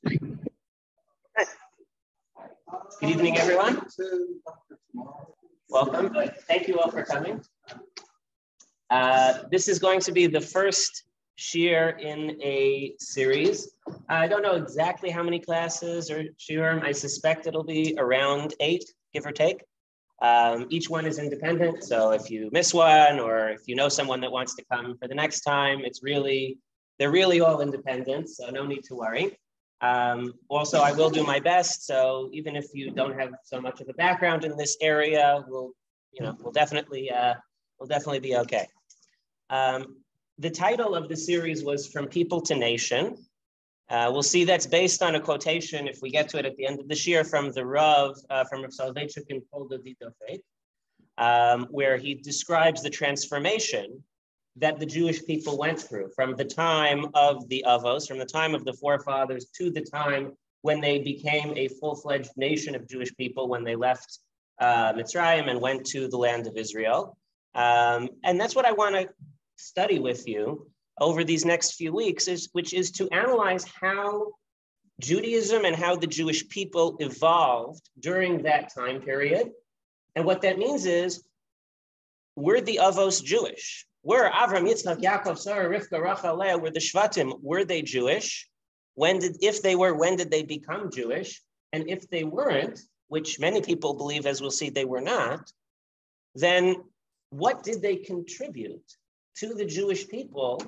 Good evening, everyone. Welcome. Thank you all for coming. This is going to be the first shiur in a series. I don't know exactly how many classes or shiurim. I suspect it'll be around 8, give or take. Each one is independent, so if you miss one or if you know someone that wants to come for the next time, they're really all independent, so no need to worry. Also, I will do my best, so even if you don't have so much of a background in this area, we'll definitely be okay. The title of the series was From People to Nation. We'll see that's based on a quotation, if we get to it at the end of the shiur, from the Rav, from Rav Soloveitchik in Poldovito Faith, where he describes the transformation that the Jewish people went through from the time of the Avos, from the time of the forefathers to the time when they became a full-fledged nation of Jewish people, when they left Mitzrayim and went to the land of Israel. And that's what I want to study with you over these next few weeks, which is to analyze how Judaism and how the Jewish people evolved during that time period. And what that means is, we're the Avos Jewish. We're Avram, Yitzchak, Yaakov, Sarah, Rivka, Rachel, Leah. We're the Shvatim. Were they Jewish? If they were, when did they become Jewish? And if they weren't, which many people believe, as we'll see, they were not, then what did they contribute to the Jewish people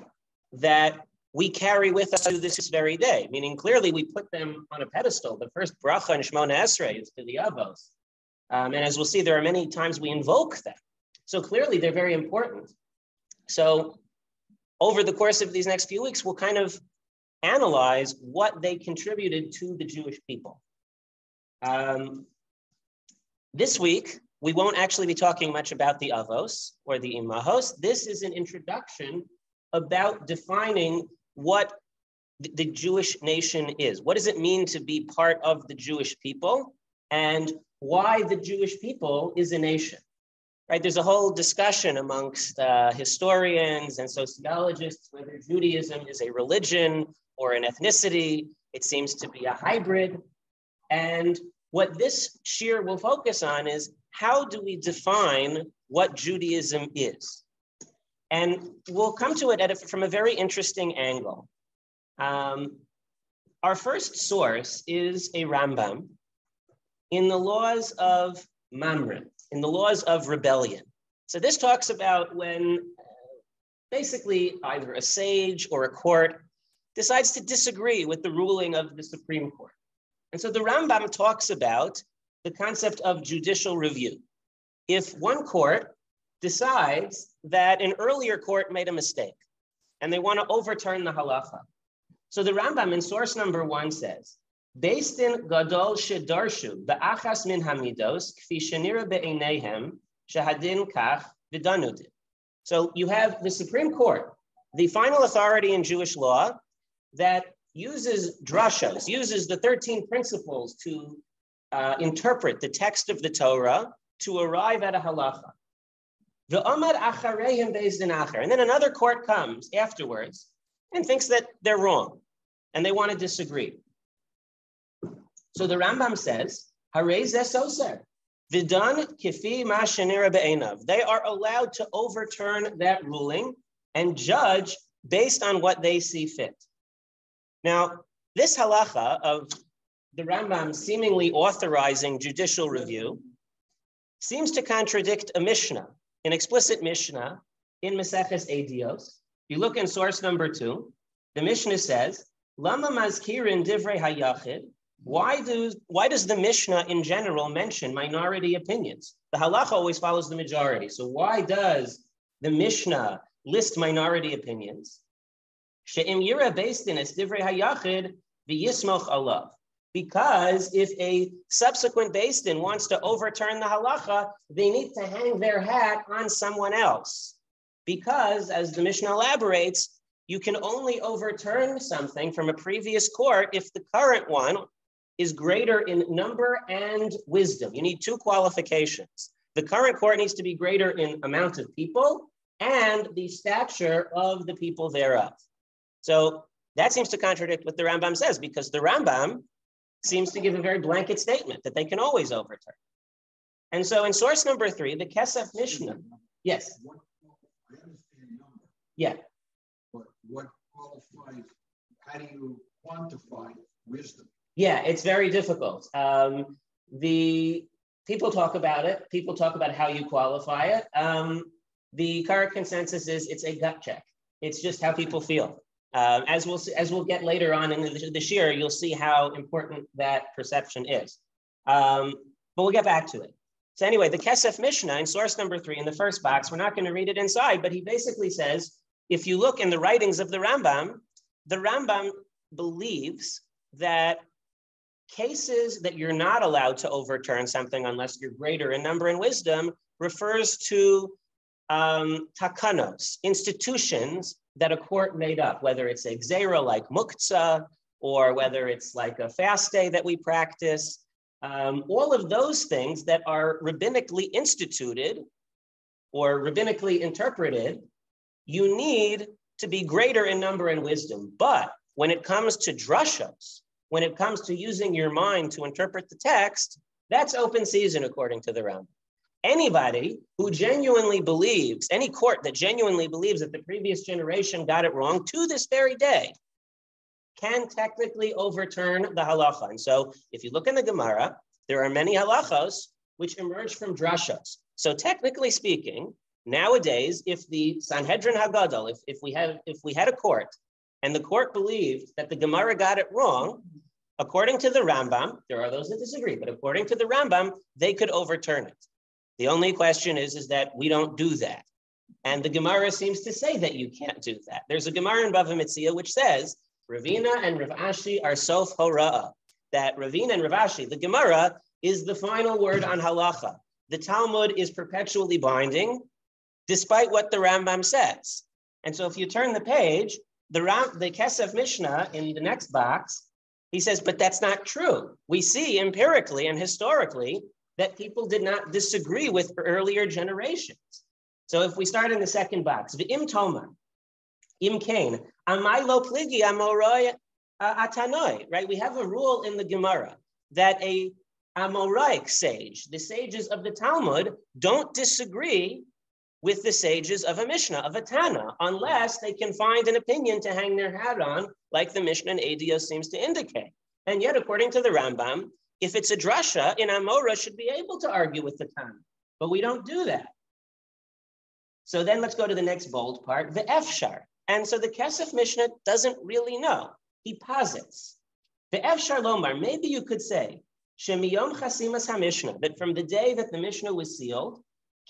that we carry with us to this very day? Meaning, clearly, we put them on a pedestal. The first bracha in Shmona Esrei is to the Avos. And as we'll see, there are many times we invoke them. So clearly, they're very important. So over the course of these next few weeks, we'll kind of analyze what they contributed to the Jewish people. This week, we won't actually be talking much about the Avos or the Imahos. This is an introduction about defining what the Jewish nation is. What does it mean to be part of the Jewish people, and why the Jewish people is a nation? Right? There's a whole discussion amongst historians and sociologists whether Judaism is a religion or an ethnicity. It seems to be a hybrid. And what this shiur will focus on is, how do we define what Judaism is? And we'll come to it from a very interesting angle. Our first source is a Rambam in the laws of Mamre, in the laws of rebellion. So this talks about when basically either a sage or a court decides to disagree with the ruling of the Supreme Court. And so the Rambam talks about the concept of judicial review. If one court decides that an earlier court made a mistake and they want to overturn the halacha. So the Rambam in source number 1 says, Beis din gadol shedarshu ba'achas min hamidos kfi shenira be'eineihem shehadin kach v'danu din. So you have the Supreme Court, the final authority in Jewish law, that uses drashas, uses the 13 principles to interpret the text of the Torah to arrive at a halacha. V'omad achareihem beis din acher. And then another court comes afterwards and thinks that they're wrong and they want to disagree. So the Rambam says, Harei zeh soser, v'dan kifi ma shenira be'einav. They are allowed to overturn that ruling and judge based on what they see fit. Now, this halacha of the Rambam seemingly authorizing judicial review seems to contradict a Mishnah, an explicit Mishnah in Maseches Eidios. You look in source number 2, the Mishnah says, Lama mazkirin divrei hayachid. Why does the Mishnah in general mention minority opinions? The halacha always follows the majority. So why does the Mishnah list minority opinions? She'im yira beis din es divrei hayachid v'yismoch alav. Because if a subsequent beis din wants to overturn the halacha, they need to hang their hat on someone else. Because, as the Mishnah elaborates, you can only overturn something from a previous court if the current one is greater in number and wisdom. You need 2 qualifications. The current court needs to be greater in amount of people and the stature of the people thereof. So That seems to contradict what the Rambam says, because the Rambam seems to give a very blanket statement that they can always overturn. And so in source number 3, the Kesef Mishnah, yes. I understand number. Yeah. But what qualifies, how do you quantify wisdom? Yeah, it's very difficult. The people talk about it. People talk about how you qualify it. The current consensus is it's a gut check. It's just how people feel. As we'll get later on in the shir, you'll see how important that perception is. But we'll get back to it. So anyway, the Kesef Mishnah in source number 3 in the first box, we're not going to read it inside, but he basically says, if you look in the writings of the Rambam believes that cases that you're not allowed to overturn something unless you're greater in number and wisdom refers to takanos, institutions that a court made up, whether it's a gzeira like muktzah, or whether it's like a fast day that we practice. All of those things that are rabbinically instituted or rabbinically interpreted, you need to be greater in number and wisdom. But when it comes to drushos, when it comes to using your mind to interpret the text, that's open season according to the Rambam. Anybody who genuinely believes, any court that genuinely believes that the previous generation got it wrong to this very day, can technically overturn the halacha. And so if you look in the Gemara, there are many halachos which emerge from drashos. So technically speaking, nowadays, if the Sanhedrin Hagadol, if we had a court and the court believed that the Gemara got it wrong, according to the Rambam, there are those that disagree, but according to the Rambam, they could overturn it. The only question is that we don't do that. And the Gemara seems to say that you can't do that. There's a Gemara in Bava Metzia which says, Ravina and Rav Ashi are sof hora'ah. That Ravina and Rav Ashi, the Gemara, is the final word on halacha. The Talmud is perpetually binding, despite what the Rambam says. And so if you turn the page, the Kesef Mishnah in the next box, he says, but that's not true. We see empirically and historically that people did not disagree with earlier generations. So if we start in the second box, V'im Toma, Im Kain, Amai lo pligi amoroi atanoi, right? We have a rule in the Gemara that a Amoraic sage, the sages of the Talmud, don't disagree with the sages of a Mishnah, of a Tana, unless they can find an opinion to hang their hat on, like the Mishnah in Adios seems to indicate. And yet, according to the Rambam, if it's a drasha, an Amora should be able to argue with the Tana, but we don't do that. So then let's go to the next bold part, the Efshar. And so the Kesef Mishnah doesn't really know. He posits. The Efshar Lomar, maybe you could say, Shemiyom Chasimas HaMishnah, that from the day that the Mishnah was sealed,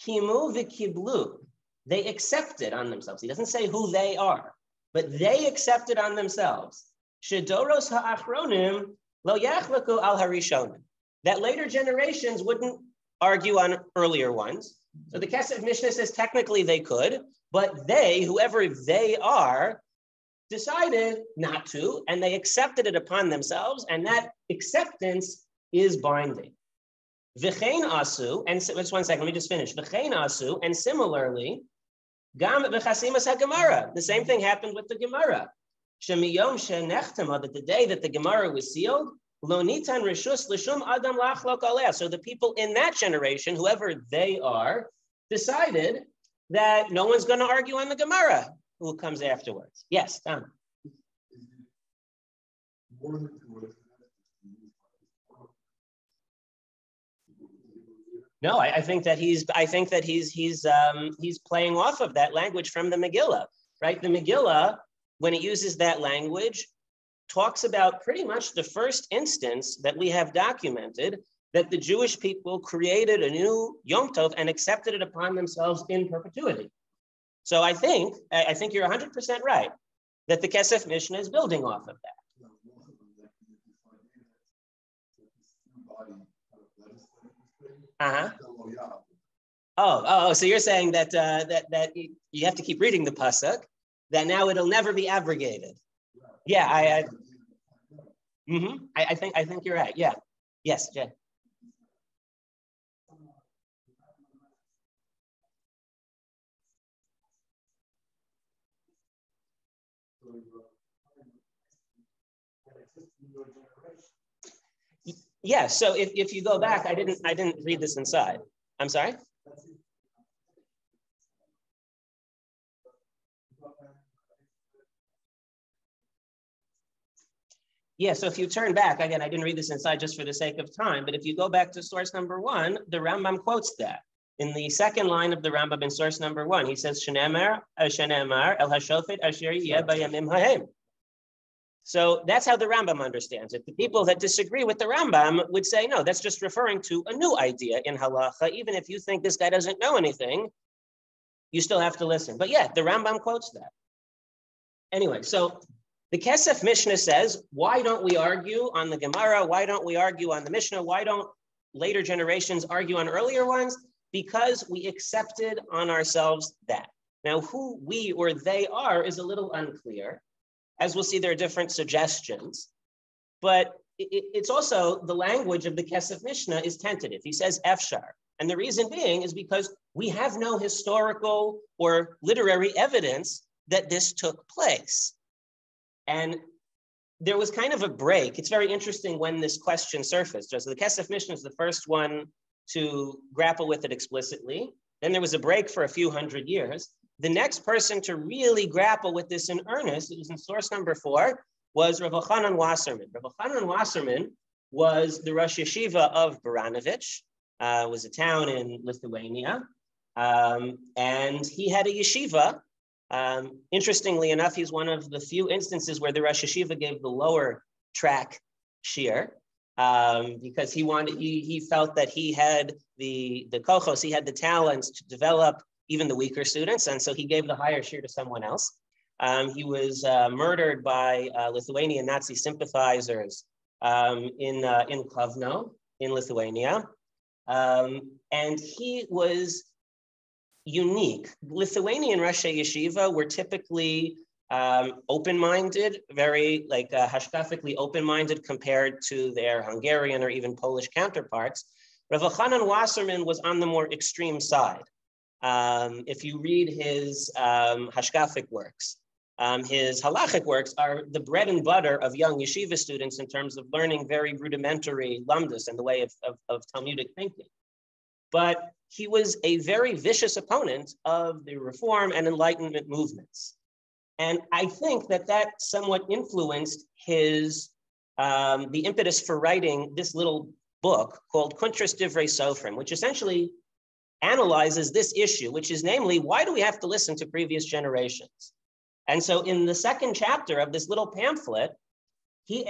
Kimu v'kiblu, they accepted on themselves. He doesn't say who they are, but they accepted on themselves. Shedoros ha'achronim lo yachlaku al harishonim, that later generations wouldn't argue on earlier ones. So the Kesef Mishnah says technically they could, but they, whoever they are, decided not to, and they accepted it upon themselves, and that acceptance is binding. V'chein asu, and just 1 second, let me just finish. V'chein asu, and similarly, gam v'chasimas ha-Gemara. The same thing happened with the Gemara. Shemiyom she'nechtama, that the day that the Gemara was sealed, lo nitan rishus l'shum adam lachlok aleh. So the people in that generation, whoever they are, decided that no one's going to argue on the Gemara who comes afterwards. Yes, Tom. No, I think that he's playing off of that language from the Megillah, right? The Megillah, when it uses that language, talks about pretty much the first instance that we have documented that the Jewish people created a new Yom Tov and accepted it upon themselves in perpetuity. So I think you're 100% right that the Kesef Mishnah is building off of that. Uh-huh. Oh, so you're saying that that you have to keep reading the pasuk, that now it'll never be abrogated. Yeah, I think you're right. Yeah. Yes, Jay. Yeah, so if you go back, I didn't read this inside. I'm sorry? Yeah, so if you turn back, again, I didn't read this inside just for the sake of time, but if you go back to source number 1, the Rambam quotes that. In the second line of the Rambam in source number 1, he says, Shenemar el hashofet asher yeh bayamim hahem. So that's how the Rambam understands it. The people that disagree with the Rambam would say, no, that's just referring to a new idea in halacha. Even if you think this guy doesn't know anything, you still have to listen. But yeah, the Rambam quotes that. Anyway, so the Kesef Mishnah says, why don't we argue on the Gemara? Why don't we argue on the Mishnah? Why don't later generations argue on earlier ones? Because we accepted on ourselves that. Now, who we or they are is a little unclear. As we'll see, there are different suggestions, but it's also the language of the Kesef Mishnah is tentative. He says Efshar. And the reason being is because we have no historical or literary evidence that this took place. And there was kind of a break. It's very interesting when this question surfaced. So the Kesef Mishnah is the first one to grapple with it explicitly. Then there was a break for a few hundred years. The next person to really grapple with this in earnest, it was in source number 4, was Rabbi Chanan Wasserman. Rabbi Chanan Wasserman was the Rosh Yeshiva of Baranovich, was a town in Lithuania, and he had a yeshiva. Interestingly enough, he's one of the few instances where the Rosh Yeshiva gave the lower track shear, because he felt that he had the kochos, he had the talents to develop even the weaker students, and so he gave the higher shear to someone else. He was murdered by Lithuanian Nazi sympathizers in Kovno, in Lithuania, and he was unique. Lithuanian Rosh Yeshiva were typically open-minded, very hashkafically open-minded compared to their Hungarian or even Polish counterparts. Rav Chanan Wasserman was on the more extreme side. If you read his hashkafic works, his halachic works are the bread and butter of young yeshiva students in terms of learning very rudimentary lamdus and the way of Talmudic thinking. But he was a very vicious opponent of the Reform and Enlightenment movements. And I think that somewhat influenced his, the impetus for writing this little book called Kuntras Divrei Sofrim, which essentially analyzes this issue, which is namely, why do we have to listen to previous generations? And so in the second chapter of this little pamphlet, he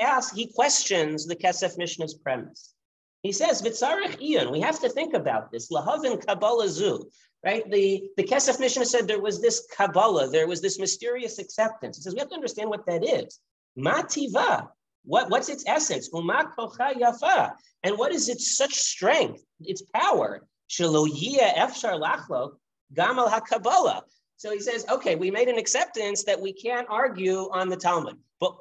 questions the Kesef Mishnah's premise. He says, V'tzarech iyon, we have to think about this, lahavin Kabbalah zu, right? The Kesef Mishnah said there was this Kabbalah, there was this mysterious acceptance. He says, we have to understand what that is. Ma tiva, what's its essence? Uma kocha yafa, and what is its such strength, its power? Shelo yiyeh efshar lachlok gamal ha-Kabbalah. So he says, okay, we made an acceptance that we can't argue on the Talmud, but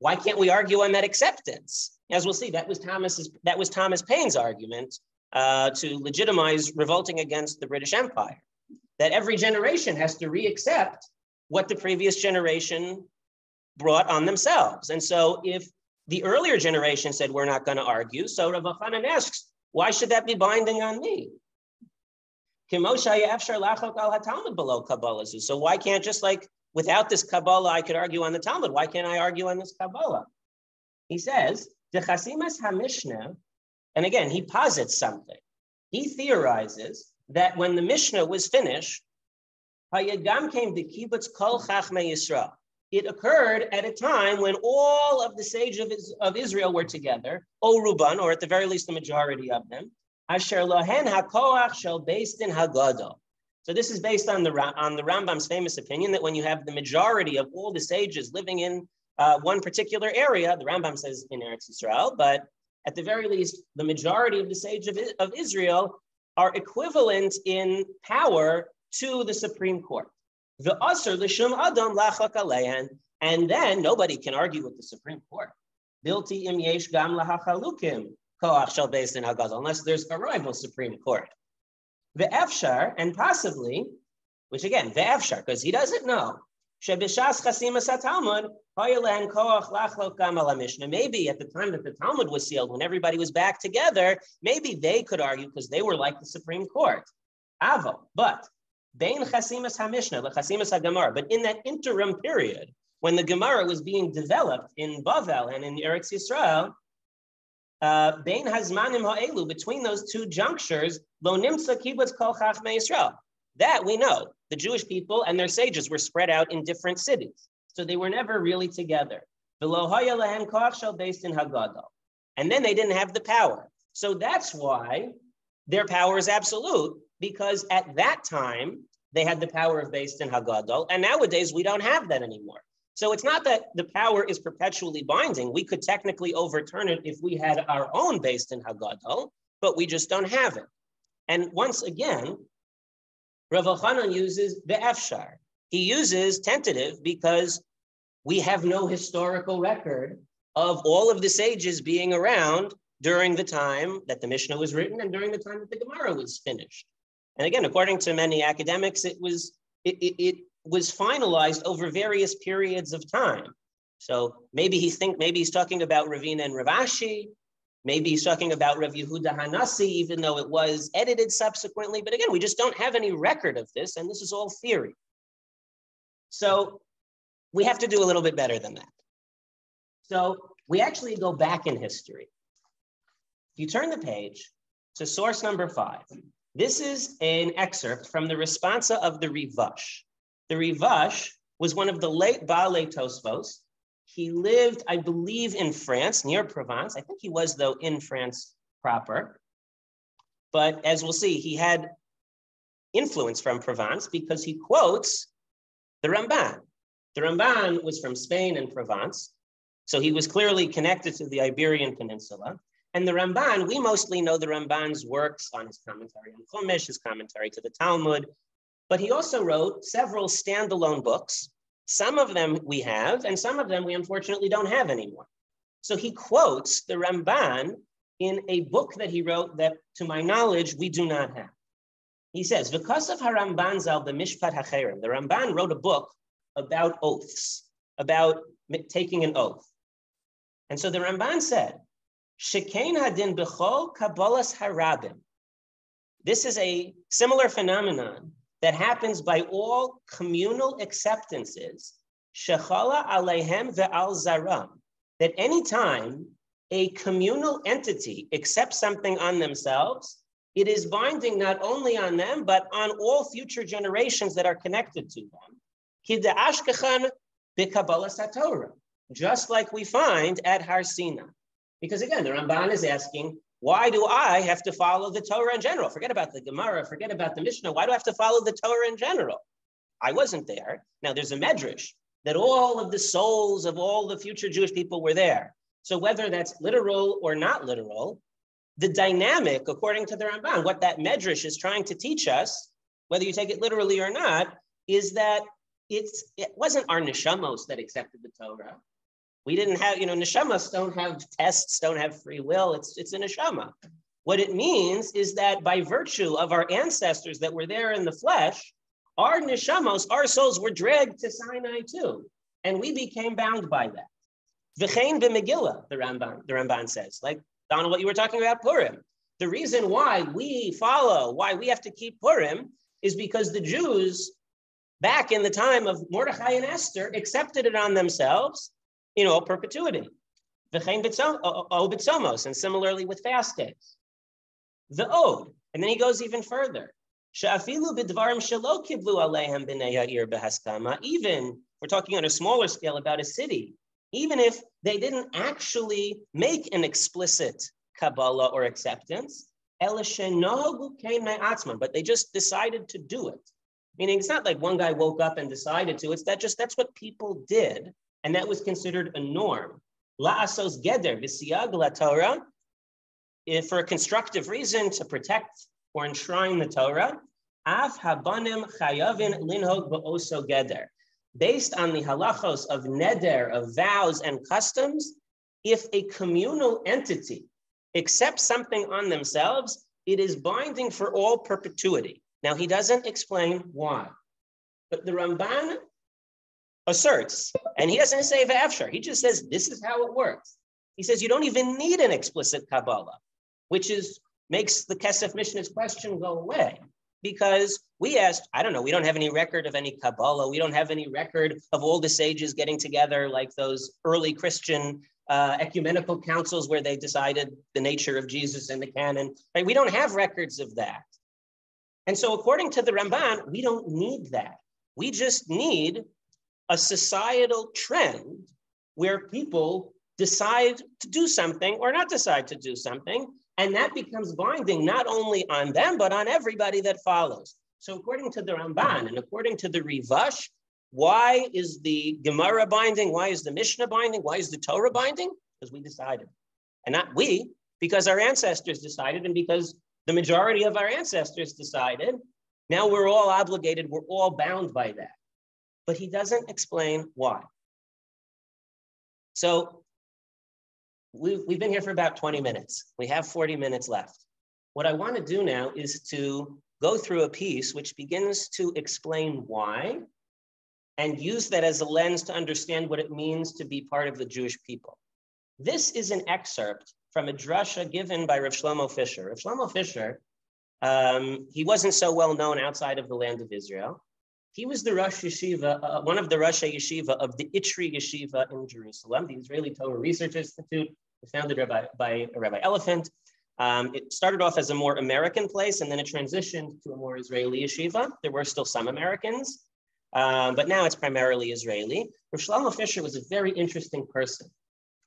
why can't we argue on that acceptance? As we'll see, that was Thomas Paine's argument to legitimize revolting against the British Empire, that every generation has to re-accept what the previous generation brought on themselves. And so if the earlier generation said, we're not going to argue, so Rav Chanan asks, why should that be binding on me? So why can't, just like without this Kabbalah, I could argue on the Talmud? Why can't I argue on this Kabbalah? He says, and again, he posits something. He theorizes that when the Mishnah was finished, it occurred at a time when all of the sages of Israel were together, O Ruban, or at the very least the majority of them, Asher lohen hakoach shel beis din hagadol. So this is based on the Rambam's famous opinion that when you have the majority of all the sages living in one particular area, the Rambam says in Eretz Yisrael, but at the very least, the majority of the sages of Israel are equivalent in power to the Supreme Court. The Asr l'shum adam lachak aleihen, and then nobody can argue with the Supreme Court. Bilti im yesh gam lahachalukim koach shel beis din hagadol, unless there's a rival Supreme Court. The Efshar, and possibly, which again, the Efshar, because he doesn't know, Shebishas chasimas haTalmud, hoyelehen koach lachlok gam al Mishnah. Maybe at the time that the Talmud was sealed, when everybody was back together, maybe they could argue because they were like the Supreme Court. Avo, but bein chasimas haMishnah lechasimas haGemara. But in that interim period, when the Gemara was being developed in Bavel and in Eretz Yisrael, bein hazmanim ha'elu, between those two junctures, lo nimtza kibbutz kol chachmei Yisrael. That we know. The Jewish people and their sages were spread out in different cities. So they were never really together. Based in Haggadah. And then they didn't have the power. So that's why their power is absolute, because at that time, they had the power of based in Haggadah. And nowadays, we don't have that anymore. So it's not that the power is perpetually binding. We could technically overturn it if we had our own based in Haggadah, but we just don't have it. And once again, Rav Elchanan uses the Efshar. He uses tentative because we have no historical record of all of the sages being around during the time that the Mishnah was written and during the time that the Gemara was finished. And again, according to many academics, it was finalized over various periods of time. So maybe he's talking about Ravina and Rav Ashi. Maybe he's talking about Rav Yehuda Hanassi, even though it was edited subsequently. But again, we just don't have any record of this, and this is all theory. So we have to do a little bit better than that. So we actually go back in history. If you turn the page to source number 5, this is an excerpt from the responsa of the Rivash. The Rivash was one of the late Baalei Tosfos. He lived, I believe, in France, near Provence. I think he was, though, in France proper. But as we'll see, he had influence from Provence because he quotes the Ramban. The Ramban was from Spain and Provence, so he was clearly connected to the Iberian Peninsula. And the Ramban, we mostly know the Ramban's works on his commentary on Chumash, his commentary to the Talmud, but he also wrote several standalone books. Some of them we have, and some of them we unfortunately don't have anymore. So he quotes the Ramban in a book that he wrote that, to my knowledge, we do not have. He says, "Because of Haramban zal b'mishpat hacherem," the Ramban wrote a book about oaths, about taking an oath. And so the Ramban said, "Shekein hadin b'chol kabbalas harabim." This is a similar phenomenon that happens by all communal acceptances, shechala aleihem ve'al zaram, that any time a communal entity accepts something on themselves, it is binding not only on them, but on all future generations that are connected to them. Kid'ashkechan b'kabbalas haTorah, just like we find at Har Sinai. Because again, the Ramban is asking, why do I have to follow the Torah in general? Forget about the Gemara, forget about the Mishnah. Why do I have to follow the Torah in general? I wasn't there. Now there's a medrash that all of the souls of all the future Jewish people were there. So whether that's literal or not literal, the dynamic, according to the Ramban, what that medrash is trying to teach us, whether you take it literally or not, is that it wasn't our neshamos that accepted the Torah. We didn't have, neshamas don't have tests, don't have free will. It's a neshama. What it means is that by virtue of our ancestors that were there in the flesh, our neshamos, our souls were dragged to Sinai too. And we became bound by that. V'chein b'Megillah, the Ramban says, like, Donald, what you were talking about, Purim. The reason why we have to keep Purim is because the Jews, back in the time of Mordechai and Esther, accepted it on themselves in all perpetuity. V'chein b'tzomos, and similarly with fast days. The Ode, and then he goes even further. She'afilu b'dvarim shelo kiblu aleihem b'nei ha'ir b'haskama, even, we're talking on a smaller scale about a city, even if they didn't actually make an explicit Kabbalah or acceptance, but they just decided to do it. Meaning it's not like one guy woke up and decided to, that's what people did. And that was considered a norm. La'asos geder v'siyag la'Torah, for a constructive reason to protect or enshrine the Torah, af habanim chayavin linhog ba'oso geder. Based on the halachos of neder, of vows and customs, if a communal entity accepts something on themselves, it is binding for all perpetuity. Now, he doesn't explain why, but the Ramban asserts, and he doesn't say v'afshar. He just says, this is how it works. He says, you don't even need an explicit Kabbalah, which makes the Kesef Mishnah's question go away. Because we asked, I don't know, we don't have any record of any Kabbalah. We don't have any record of all the sages getting together like those early Christian ecumenical councils where they decided the nature of Jesus and the canon. Right? We don't have records of that. And so according to the Ramban, we don't need that. We just need a societal trend where people decide to do something or not decide to do something. And that becomes binding not only on them, but on everybody that follows. So according to the Ramban and according to the Rivash, why is the Gemara binding? Why is the Mishnah binding? Why is the Torah binding? Because we decided. And not we, because our ancestors decided and because the majority of our ancestors decided. Now we're all obligated, we're all bound by that. But he doesn't explain why. So we've been here for about 20 minutes. We have 40 minutes left. What I want to do now is to go through a piece which begins to explain why and use that as a lens to understand what it means to be part of the Jewish people. This is an excerpt from a drasha given by Rav Shlomo Fisher. Rav Shlomo Fisher, he wasn't so well known outside of the land of Israel. He was the Rosh Yeshiva, one of the Rosh Yeshiva of the Itri Yeshiva in Jerusalem, the Israeli Torah Research Institute, founded by Rabbi Elephant. It started off as a more American place, and then it transitioned to a more Israeli yeshiva. There were still some Americans, but now it's primarily Israeli. Rav Shlomo Fisher was a very interesting person.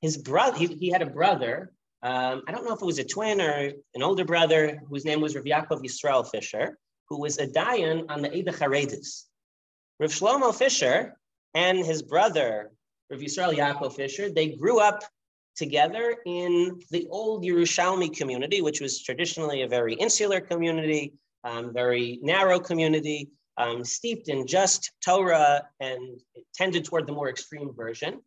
His brother, he had a brother, I don't know if it was a twin or an older brother, whose name was Rav Yaakov Yisrael Fisher, who was a dayan on the Eida Charedis. Rav Shlomo Fisher and his brother, Rav Yisrael Yaakov Fisher, they grew up together in the old Yerushalmi community, which was traditionally a very insular community, very narrow community, steeped in just Torah and tended toward the more extreme version.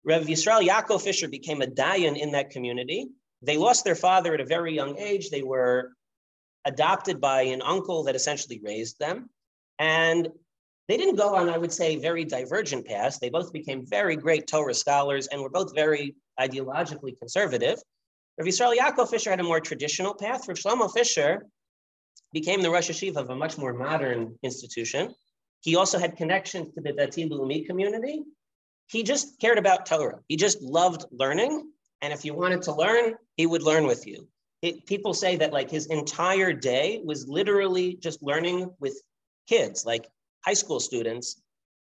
Rav Yisrael Yaakov Fisher became a dayan in that community. They lost their father at a very young age. They were adopted by an uncle that essentially raised them. And they didn't go on, I would say, very divergent paths. They both became very great Torah scholars and were both very ideologically conservative. Rav Yisrael Yaakov Fisher had a more traditional path. Rav Shlomo Fisher became the Rosh Yeshiva of a much more modern institution. He also had connections to the Dati Leumi community. He just cared about Torah. He just loved learning. And if you wanted to learn, he would learn with you. People say that like his entire day was literally just learning with kids, like high school students,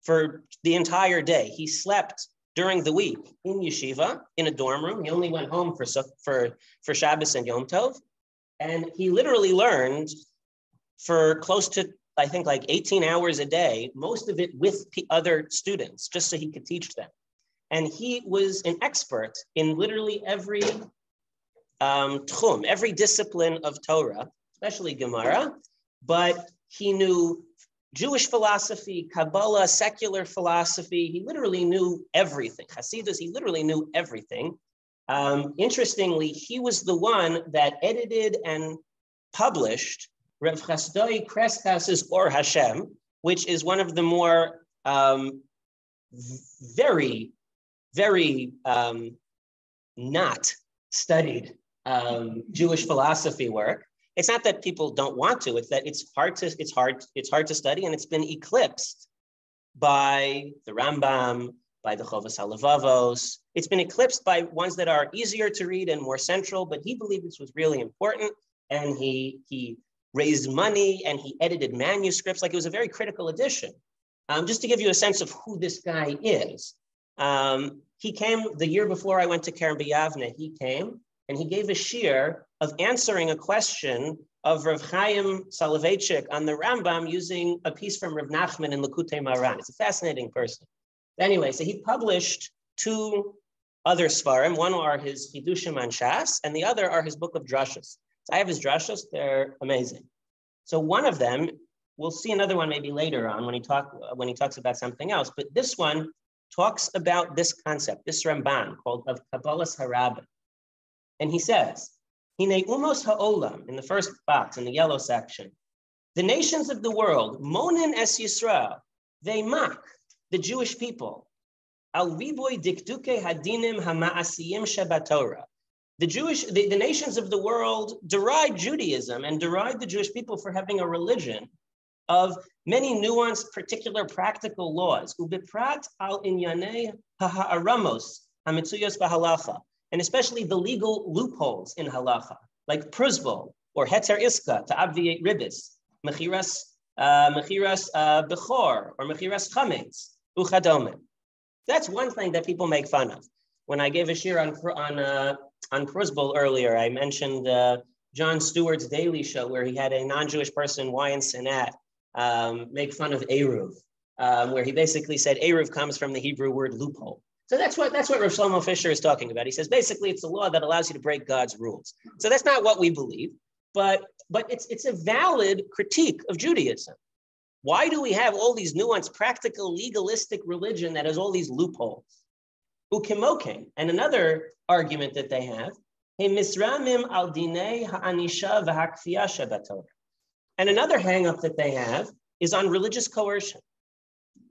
for the entire day. He slept during the week in yeshiva, in a dorm room. He only went home for Shabbos and Yom Tov. And he literally learned for close to, I think, like 18 hours a day, most of it with other students, just so he could teach them. And he was an expert in literally every tchum, every discipline of Torah, especially Gemara, but he knew Jewish philosophy, Kabbalah, secular philosophy. He literally knew everything. Hasidus, he literally knew everything. Interestingly, he was the one that edited and published Rav Chasdoi Kreskas's Or Hashem, which is one of the more very, very not studied Jewish philosophy work. It's not that people don't want to, it's that it's hard to study, and it's been eclipsed by the Rambam, by the Chovas HaLevavos. It's been eclipsed by ones that are easier to read and more central, but he believed this was really important, and he raised money and he edited manuscripts. Like, it was a very critical edition. Just to give you a sense of who this guy is, he came the year before I went to Kerem B'Yavne. He came and he gave a shiur of answering a question of Rav Chaim Soloveitchik on the Rambam using a piece from Rav Nachman in Likutei Maran. It's a fascinating person. Anyway, so he published two other svarim. One are his Chidushim on Shas, and the other are his book of drashos. So I have his drashos, they're amazing. So one of them, we'll see another one maybe later on when he talks about something else, but this one talks about this concept, this Ramban called of Kabbalas Harabim. And he says, Hine umos ha'olam, in the first box, in the yellow section, the nations of the world, monin es Yisrael, they mock the Jewish people. Al riboy dikduke hadinim hama'asiyim shebatorah. The nations of the world deride Judaism and deride the Jewish people for having a religion of many nuanced, particular practical laws. Ubiprat al inyanei ha'aramos hamitzuyos b'halacha, and especially the legal loopholes in halacha, like pruzbol or heter iska to obviate ribis, mechiras bechor or mechiras chametz uchadome. That's one thing that people make fun of. When I gave a shir on pruzbol earlier, I mentioned Jon Stewart's Daily Show, where he had a non-Jewish person, Wyan Sinat, make fun of Eruv, where he basically said Eruv comes from the Hebrew word loophole. So that's what Rav Shlomo Fisher is talking about. He says basically it's a law that allows you to break God's rules. So that's not what we believe, but it's a valid critique of Judaism. Why do we have all these nuanced, practical, legalistic religion that has all these loopholes? Ukimoken, and another argument that they have, misramim al dinei ha'anisha v'hakfiyah shebatorah. And another hang-up that they have is on religious coercion.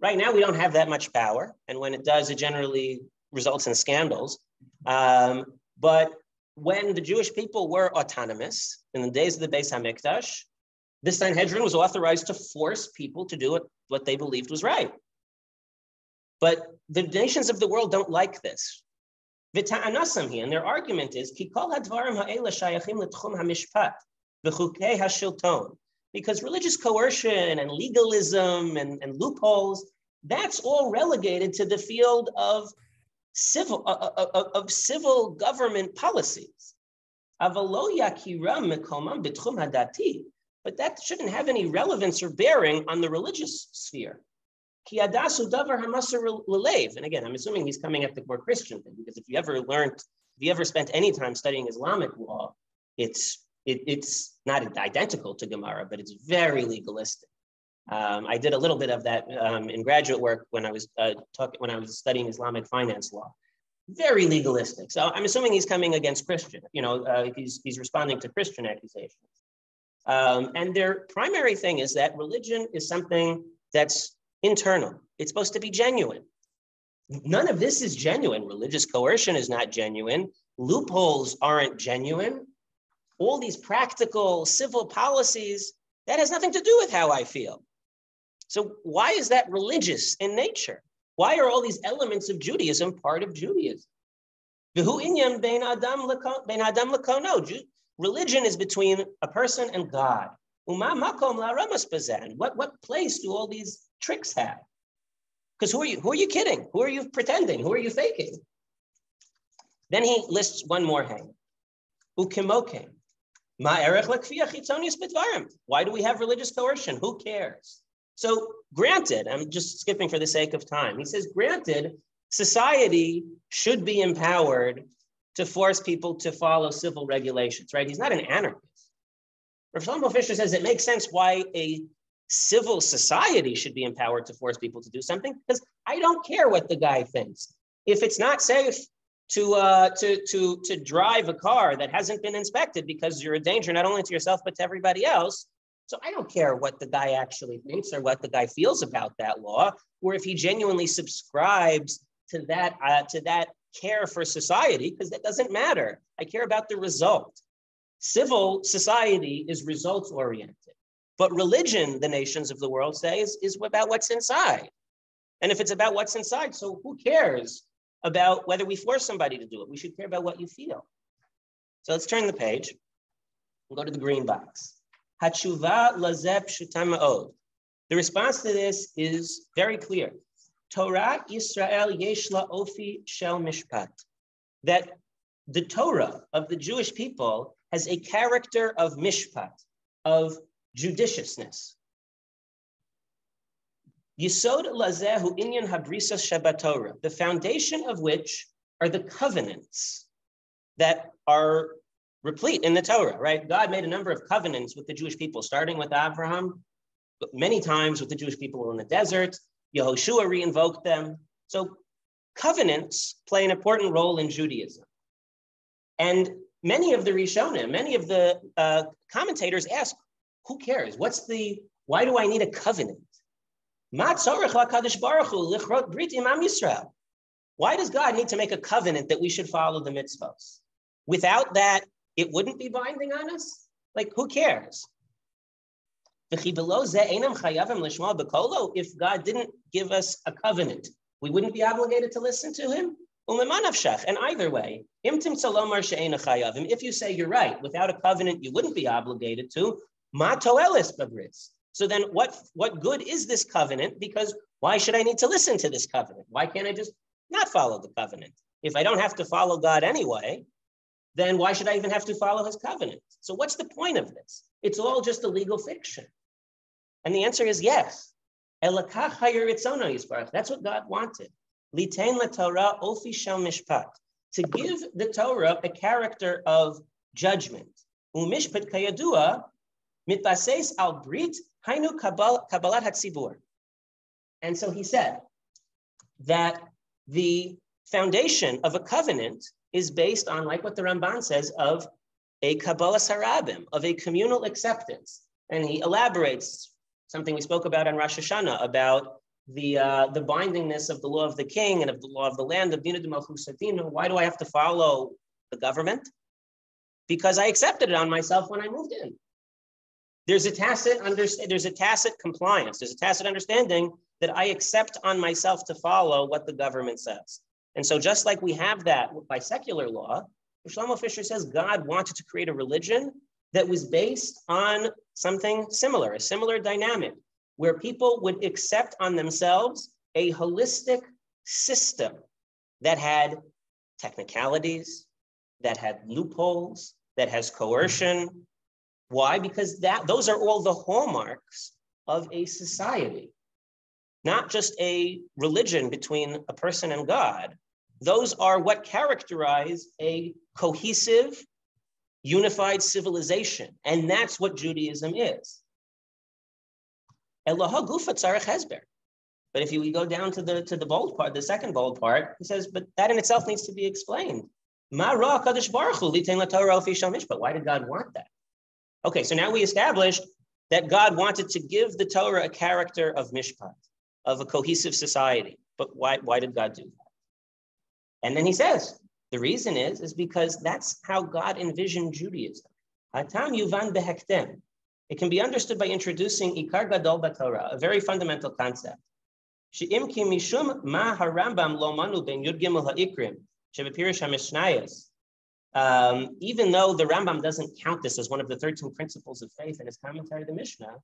Right now, we don't have that much power, and when it does, it generally results in scandals. But when the Jewish people were autonomous in the days of the Beis HaMikdash, the Sanhedrin was authorized to force people to do what they believed was right. But the nations of the world don't like this. And their argument is, because religious coercion and legalism and loopholes, that's all relegated to the field of civil government policies. But that shouldn't have any relevance or bearing on the religious sphere. And again, I'm assuming he's coming at the more Christian thing, because if you ever spent any time studying Islamic law, it's not identical to Gemara, but it's very legalistic. I did a little bit of that in graduate work when I was studying Islamic finance law. Very legalistic. So I'm assuming he's coming against Christian. He's responding to Christian accusations. And their primary thing is that religion is something that's internal. It's supposed to be genuine. None of this is genuine. Religious coercion is not genuine. Loopholes aren't genuine. All these practical civil policies, that has nothing to do with how I feel. So why is that religious in nature? Why are all these elements of Judaism part of Judaism? Religion is between a person and God. What place do all these tricks have? Because who are you kidding? Who are you pretending? Who are you faking? Then he lists one more hang. Ukimoken. Why do we have religious coercion? Who cares? So granted, I'm just skipping for the sake of time. He says, granted, society should be empowered to force people to follow civil regulations, right? He's not an anarchist. Rav Shlomo Fisher says it makes sense why a civil society should be empowered to force people to do something, because I don't care what the guy thinks. If it's not safe to drive a car that hasn't been inspected because you're a danger not only to yourself but to everybody else, so I don't care what the guy actually thinks or what the guy feels about that law, or if he genuinely subscribes to that care for society, because that doesn't matter. I care about the result. Civil society is results oriented, but religion, the nations of the world say, is about what's inside. And if it's about what's inside, so who cares about whether we force somebody to do it? We should care about what you feel. So let's turn the page. We'll go to the green box. Hatshuva lazeh pshuta ma'od. The response to this is very clear. Torah Yisrael yesh la ofi shel mishpat. That the Torah of the Jewish people has a character of mishpat, of judiciousness. Yisod lazehu inyan habrisas shabatorah, the foundation of which are the covenants that are replete in the Torah, right? God made a number of covenants with the Jewish people, starting with Abraham, but many times with the Jewish people in the desert. Yehoshua re-invoked them. So covenants play an important role in Judaism. And many of the Rishonim, many of the commentators ask, who cares? Why do I need a covenant? Why does God need to make a covenant that we should follow the mitzvahs? Without that, it wouldn't be binding on us? Like, who cares? If God didn't give us a covenant, we wouldn't be obligated to listen to him? And either way, if you say you're right, without a covenant, you wouldn't be obligated to. So then what good is this covenant? Because why should I need to listen to this covenant? Why can't I just not follow the covenant? If I don't have to follow God anyway, then why should I even have to follow his covenant? So what's the point of this? It's all just a legal fiction. And the answer is yes. That's what God wanted. To give the Torah a character of judgment. Umishpat kayadua mitbases al brit hainu kabbalat hatzibur. And so he said that the foundation of a covenant is based on, like what the Ramban says, of a kabbalah sarabim, of a communal acceptance. And he elaborates something we spoke about on Rosh Hashanah, about the bindingness of the law of the king and of the law of the land, of Dina de Malchus Adina. Why do I have to follow the government? Because I accepted it on myself when I moved in. There's a tacit compliance. There's a tacit understanding that I accept on myself to follow what the government says. And so just like we have that by secular law, Shlomo Fisher says God wanted to create a religion that was based on something similar, a similar dynamic, where people would accept on themselves a holistic system that had technicalities, that had loopholes, that has coercion. Why? Because those are all the hallmarks of a society, not just a religion between a person and God. Those are what characterize a cohesive, unified civilization. And that's what Judaism is. But if we go down to the bold part, the second bold part, he says, but that in itself needs to be explained. Why did God want that? Okay, so now we established that God wanted to give the Torah a character of mishpat, of a cohesive society. But why did God do that? And then he says, the reason is because that's how God envisioned Judaism. Hatam yuvan behektem. It can be understood by introducing Ikar Gadol b'Torah, a very fundamental concept. She'im ki mishum ma harambam lo manu ben yud gimel ha'ikrim shebepirish ha'mishnayos. Even though the Rambam doesn't count this as one of the 13 principles of faith in his commentary, the Mishnah,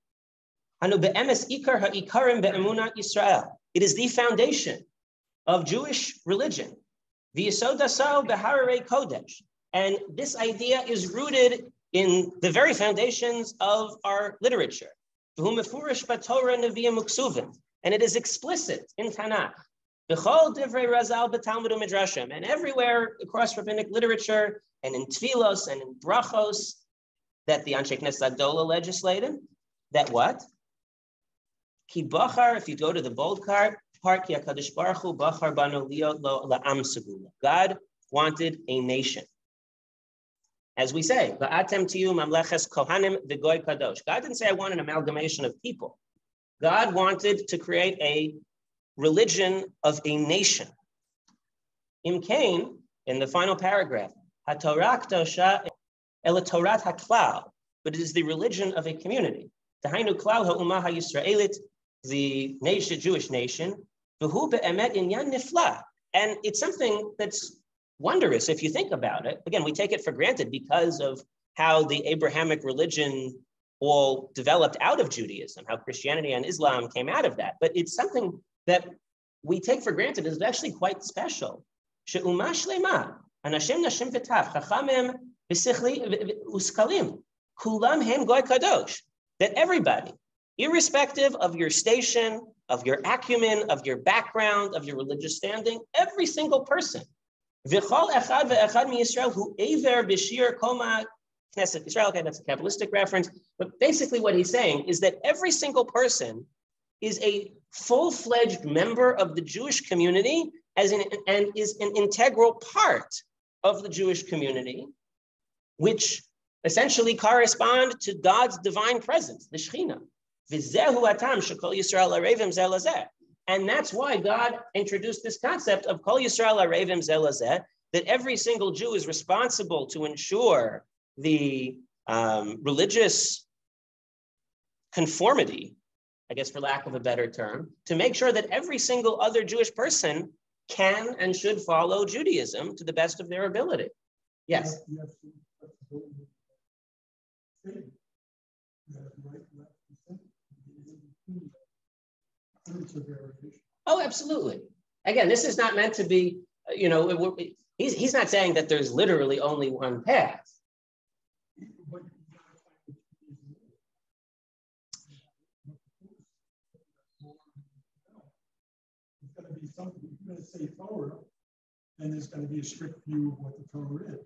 hanu be'emes ikar ha'ikarim be'emunat Yisrael. It is the foundation of Jewish religion. V'yesod asau b'hararei kodesh. And this idea is rooted in the very foundations of our literature. And it is explicit in Tanakh. And everywhere across rabbinic literature and in Tfilos and in Brachos that the Anshe Knesset Agdola legislated, that what? Ki bachar, if you go to the bold part, ki HaKadosh Baruch Hu bachar banu liot lo la'am segula. God wanted a nation. As we say, Va'atem tiyu mamleches kohanim v'goy kadosh. God didn't say I want an amalgamation of people. God wanted to create a religion of a nation. Im kain, in the final paragraph, HaTorah Kedosha el Torat HaKlal, but it is the religion of a community. Tahainu Klal ha'umah ha'Yisraelit, the nation, Jewish nation, v'hu be'emet inyan nifla. And it's something that's wondrous if you think about it. Again, we take it for granted because of how the Abrahamic religion all developed out of Judaism, how Christianity and Islam came out of that. But it's something that we take for granted is actually quite special. She'umah shlema, anashim nashim v'taf, chachamim v'sichli uskalim, kulam hem goy kadosh. That everybody, irrespective of your station, of your acumen, of your background, of your religious standing, every single person, v'chol echad ve'echad miYisrael hu eiver b'shir koma Knesset Israel. Okay, that's a Kabbalistic reference. But basically what he's saying is that every single person is a full-fledged member of the Jewish community and is an integral part of the Jewish community, which essentially correspond to God's divine presence, the Shekhinah. V'zehu atam shekol Yisrael arevim zeh lazeh. And that's why God introduced this concept of kol Yisrael arevim zeh lazeh, that every single Jew is responsible to ensure the religious conformity, I guess for lack of a better term, to make sure that every single other Jewish person can and should follow Judaism to the best of their ability. Yes? Oh, absolutely. Again, this is not meant to be, he's not saying that there's literally only one path. Be something you're going to say Torah, and there's going to be a strict view of what the Torah is.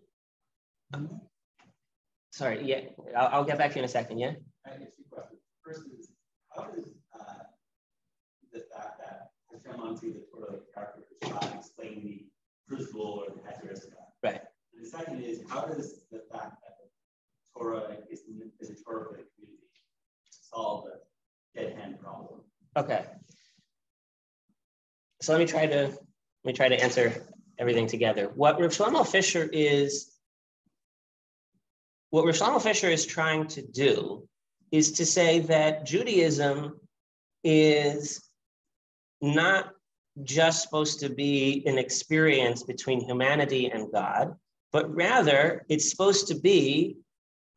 Sorry, yeah, I'll get back to you in a second, yeah? I have two questions. First is, how does the fact that Hashem onto the Torah character explain the crucible or the heteristic? Right. And the second is, how does the fact that the Torah is a Torah for the community solve the dead hand problem? Okay. So let me try to answer everything together. What Rav Shlomo Fisher is trying to do is to say that Judaism is not just supposed to be an experience between humanity and God, but rather it's supposed to be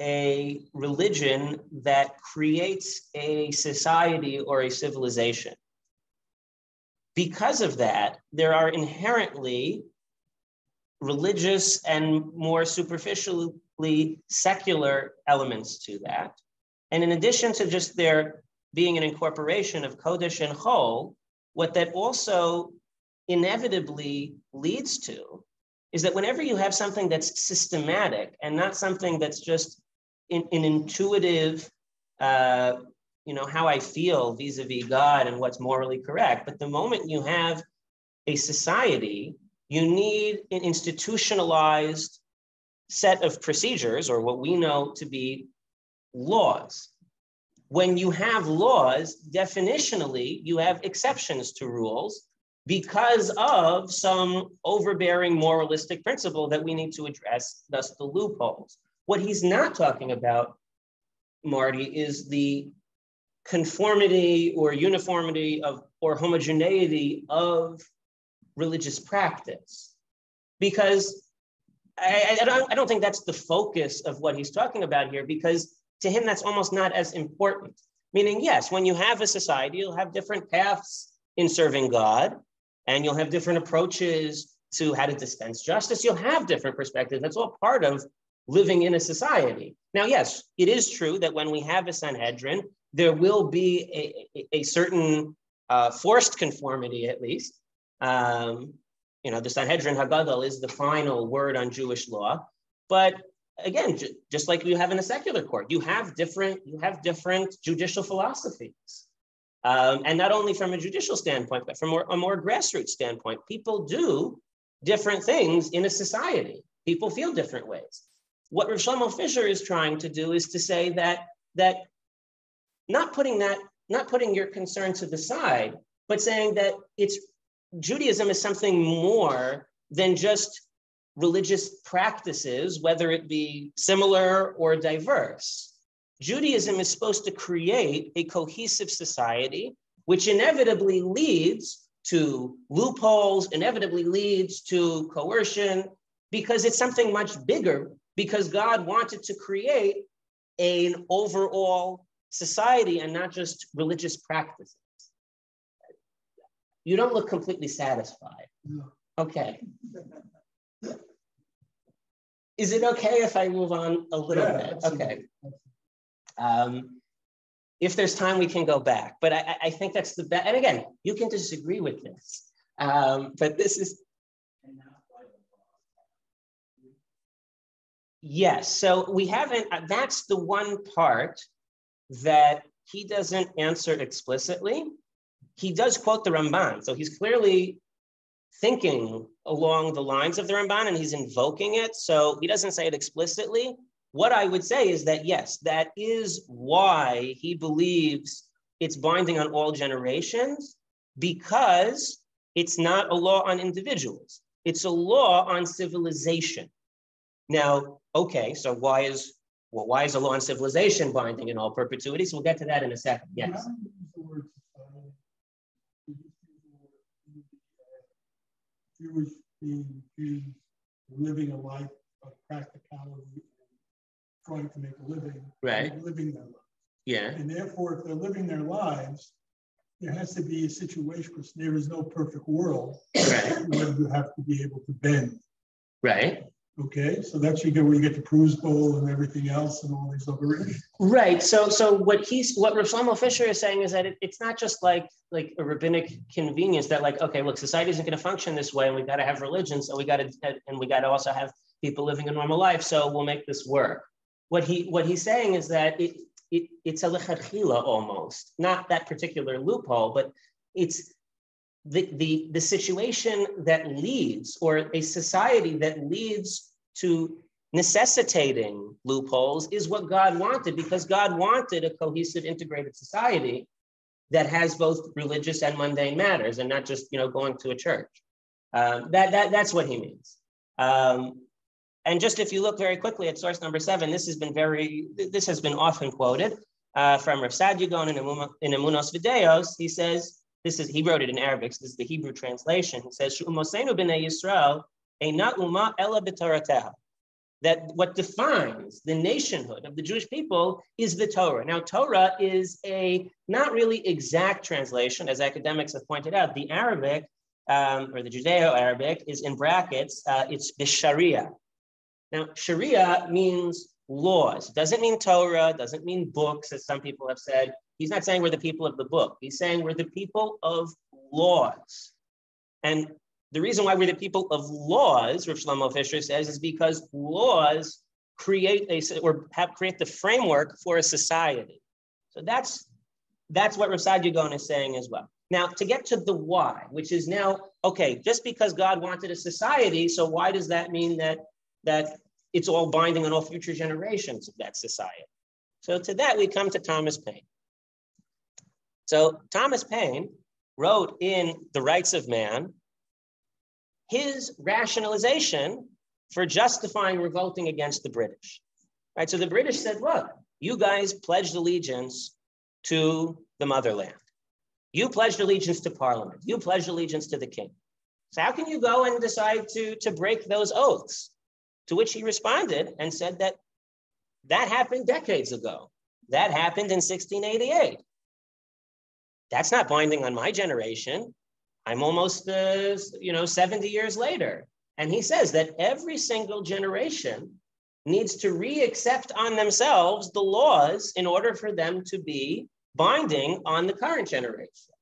a religion that creates a society or a civilization. Because of that, there are inherently religious and more superficially secular elements to that. And in addition to just there being an incorporation of Kodesh and Chol, what that also inevitably leads to is that whenever you have something that's systematic and not something that's just an intuitive, how I feel vis-a-vis God and what's morally correct. But the moment you have a society, you need an institutionalized set of procedures, or what we know to be laws. When you have laws, definitionally, you have exceptions to rules because of some overbearing moralistic principle that we need to address, thus the loopholes. What he's not talking about, Marty, is the conformity or uniformity of or homogeneity of religious practice, because I don't think that's the focus of what he's talking about here, because to him that's almost not as important. Meaning, yes, when you have a society, you'll have different paths in serving God, and you'll have different approaches to how to dispense justice. You'll have different perspectives. That's all part of living in a society. Now, yes, it is true that when we have a Sanhedrin, there will be a certain forced conformity, at least. The Sanhedrin Hagadol is the final word on Jewish law. But again, just like you have in a secular court, you have different judicial philosophies. And not only from a judicial standpoint, but from a more grassroots standpoint, people do different things in a society. People feel different ways. What Rav Shlomo Fisher is trying to do is to say that not putting your concern to the side, but saying that Judaism is something more than just religious practices, whether it be similar or diverse. Judaism is supposed to create a cohesive society, which inevitably leads to loopholes, inevitably leads to coercion, because it's something much bigger, because God wanted to create an overall society and not just religious practices. You don't look completely satisfied. No. Okay. Is it okay if I move on a little bit? Absolutely. Okay. If there's time, we can go back. But I think that's the best. And again, you can disagree with this. But this is... Yes, so we haven't, that's the one part that he doesn't answer explicitly. He does quote the Ramban, so he's clearly thinking along the lines of the Ramban and he's invoking it, so he doesn't say it explicitly. What I would say is that, yes, that is why he believes it's binding on all generations because it's not a law on individuals. It's a law on civilization. Now, okay, so why is a law on civilization binding in all perpetuity? So we'll get to that in a second. Yes. Jewish being Jews living a life of practicality, trying to make a living, right? Living their lives. Yeah. And therefore, if they're living their lives, there has to be a situation because there is no perfect world, right? Where you have to be able to bend. Right. Okay, so that's where you get the Prus Bowl and everything else and all these other issues. Right. So what Rav Shlomo Fisher is saying is that it's not just like a rabbinic convenience that like, okay, look, society isn't going to function this way, and we got to have religion, so we got to also have people living a normal life, so we'll make this work. What he's saying is that it's a lechatchila almost, not that particular loophole, but it's the situation that leads, or a society that leads to necessitating loopholes is what God wanted, because God wanted a cohesive, integrated society that has both religious and mundane matters, and not just going to a church. That's what he means. And just if you look very quickly at source number 7, this has been often quoted from Rav Sadia Gaon in Emunos Videos. He says, he wrote it in Arabic, so this is the Hebrew translation. He says, "Shu'umoseinu b'nei Yisrael eina uma ela b'torateha." That what defines the nationhood of the Jewish people is the Torah. Now, Torah is a not really exact translation, as academics have pointed out. The Arabic, or the Judeo-Arabic, is in brackets. It's the Sharia. Now, Sharia means laws. It doesn't mean Torah, doesn't mean books, as some people have said. He's not saying we're the people of the book. He's saying we're the people of laws. And the reason why we're the people of laws, Rav Shlomo Fisher says, is because laws create the framework for a society. So that's what Rav Sadia Gaon is saying as well. Now, to get to the why, which is now, okay, just because God wanted a society, so why does that mean that it's all binding on all future generations of that society? So to that, we come to Thomas Paine. So Thomas Paine wrote in The Rights of Man his rationalization for justifying revolting against the British. Right? So the British said, look, you guys pledged allegiance to the motherland. You pledged allegiance to Parliament. You pledged allegiance to the king. So how can you go and decide to break those oaths? To which he responded and said that happened decades ago. That happened in 1688. That's not binding on my generation. I'm almost 70 years later. And he says that every single generation needs to re-accept on themselves the laws in order for them to be binding on the current generation.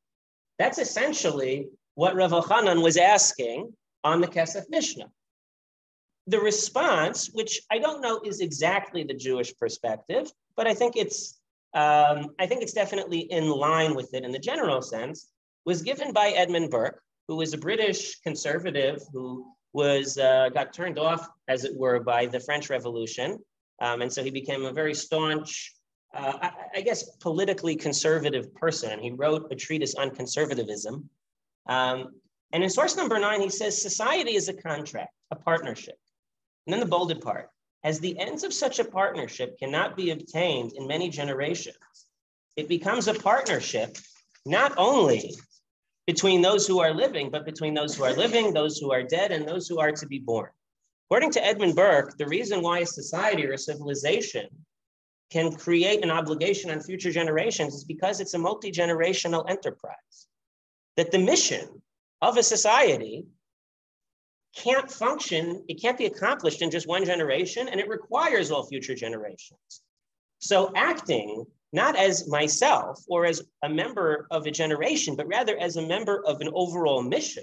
That's essentially what Rav Elchanan was asking on the Kesef Mishnah. The response, which I don't know is exactly the Jewish perspective, but I think it's definitely in line with it in the general sense, was given by Edmund Burke, who was a British conservative who got turned off, as it were, by the French Revolution. And so he became a very staunch, I guess, politically conservative person. And he wrote a treatise on conservatism. And in source number 9, he says, society is a contract, a partnership. And then the bolded part, as the ends of such a partnership cannot be obtained in many generations, it becomes a partnership not only between those who are living, but between those who are living, those who are dead, and those who are to be born. According to Edmund Burke, the reason why a society or a civilization can create an obligation on future generations is because it's a multi-generational enterprise. That the mission of a society can't function, it can't be accomplished in just one generation, and it requires all future generations. So acting not as myself or as a member of a generation, but rather as a member of an overall mission,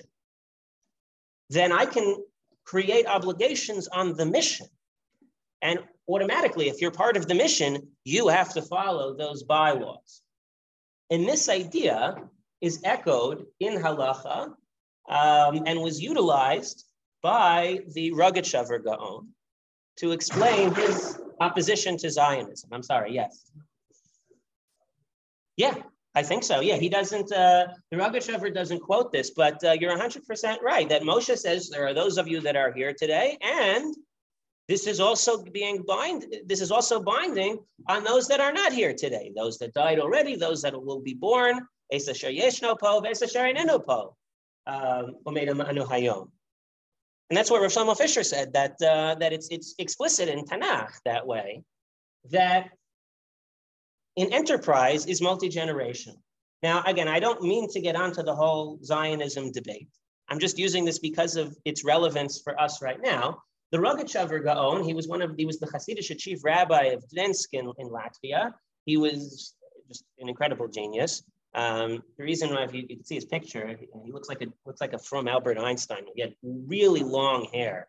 then I can create obligations on the mission. And automatically, if you're part of the mission, you have to follow those bylaws. And this idea is echoed in halacha and was utilized by the Rogatchover Gaon to explain his opposition to Zionism. I'm sorry, yes. Yeah, I think so. Yeah, he doesn't, the Rogatchover doesn't quote this, but you're 100% right that Moshe says there are those of you that are here today, and this is also binding on those that are not here today, those that died already, those that will be born. And that's what Rav Shlomo Fisher said, that it's explicit in Tanakh that way, that in enterprise is multi-generational. Now, again, I don't mean to get onto the whole Zionism debate. I'm just using this because of its relevance for us right now. The Rogatchover Gaon, he was the Hasidic chief rabbi of Gdansk in Latvia. He was just an incredible genius. The reason why, if you can see his picture, he looks like a from Albert Einstein. He had really long hair.